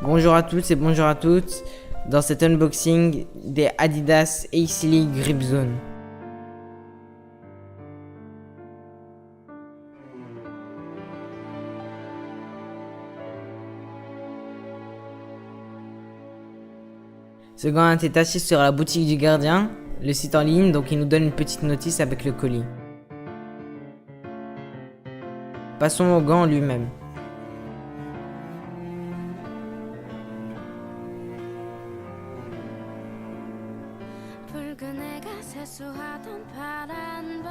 Bonjour à tous et bonjour à toutes dans cet unboxing des Adidas Ace League Grip Zone. Ce gant est acheté sur la boutique du gardien, le site en ligne, donc il nous donne une petite notice avec le colis. Passons au gant lui-même.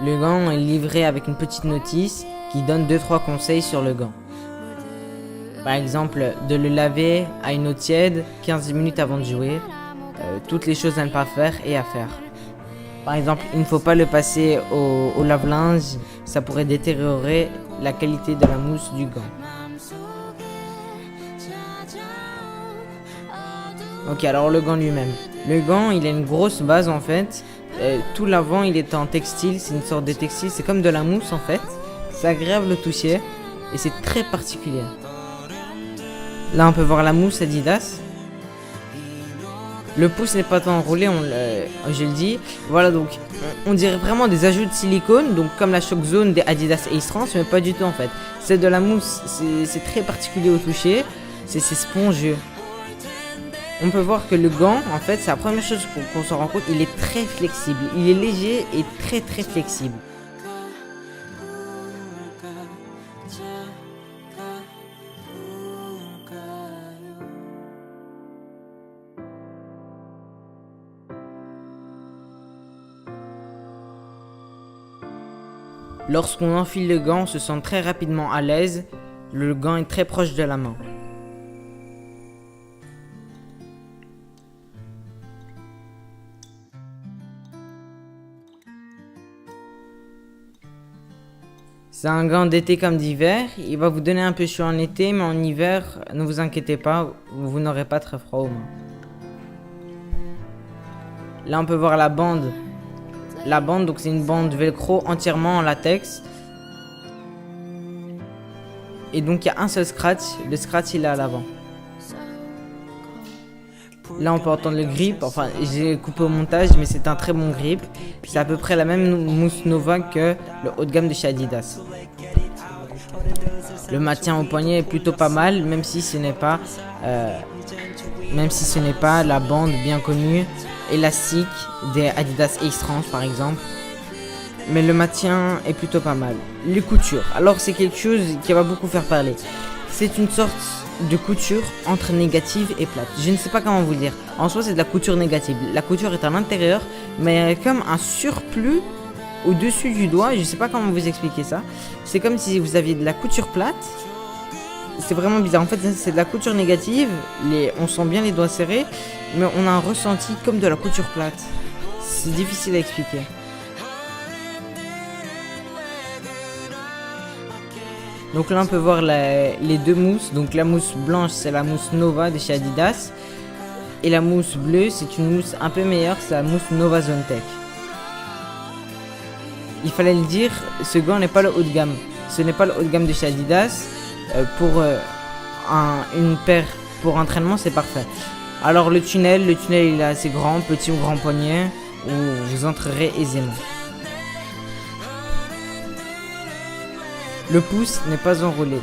Le gant est livré avec une petite notice qui donne 2-3 conseils sur le gant. Par exemple, de le laver à une eau tiède 15 minutes avant de jouer, toutes les choses à ne pas faire et à faire. Par exemple, il ne faut pas le passer au lave-linge, ça pourrait détériorer la qualité de la mousse du gant. Ok, alors le gant lui-même. Le gant, il a une grosse base en fait. Tout l'avant, il est en textile, c'est une sorte de textile, c'est comme de la mousse en fait. C'est agréable au toucher et c'est très particulier. Là, on peut voir la mousse Adidas. Le pouce n'est pas enroulé, je le dis. Voilà, donc on dirait vraiment des ajouts de silicone, donc comme la Shock Zone des Adidas Ace Trans, mais pas du tout en fait. C'est de la mousse, c'est très particulier au toucher, c'est spongieux. On peut voir que le gant, en fait, c'est la première chose qu'on s'en rend compte, il est très flexible. Il est léger et très très flexible. Lorsqu'on enfile le gant, on se sent très rapidement à l'aise. Le gant est très proche de la main. C'est un gant d'été comme d'hiver. Il va vous donner un peu chaud en été, mais en hiver, ne vous inquiétez pas, vous n'aurez pas très froid aux mains. Là, on peut voir la bande. La bande, donc c'est une bande velcro entièrement en latex. Et donc il y a un seul scratch. Le scratch il est à l'avant. Là on peut entendre le grip. Enfin j'ai coupé au montage, mais c'est un très bon grip. C'est à peu près la même mousse Nova que le haut de gamme de chez Adidas. Le maintien au poignet est plutôt pas mal, même si ce n'est pas la bande bien connue élastique des Adidas Ace Trans par exemple, mais le maintien est plutôt pas mal. Les coutures, alors c'est quelque chose qui va beaucoup faire parler. C'est une sorte de couture entre négative et plate. Je ne sais pas comment vous le dire. En soi c'est de la couture négative. La couture est à l'intérieur, mais il y a comme un surplus au-dessus du doigt. Je sais pas comment vous expliquer ça. C'est comme si vous aviez de la couture plate. C'est vraiment bizarre. En fait, c'est de la couture négative. On sent bien les doigts serrés, mais on a un ressenti comme de la couture plate. C'est difficile à expliquer. Donc là, on peut voir les deux mousses. Donc la mousse blanche, c'est la mousse Nova de chez Adidas. Et la mousse bleue, c'est une mousse un peu meilleure. C'est la mousse Nova Zone Tech. Il fallait le dire, ce gant n'est pas le haut de gamme. Ce n'est pas le haut de gamme de chez Adidas. Pour une paire pour entraînement, c'est parfait. Alors le tunnel il est assez grand, petit ou grand poignet, où vous entrerez aisément. Le pouce n'est pas enroulé.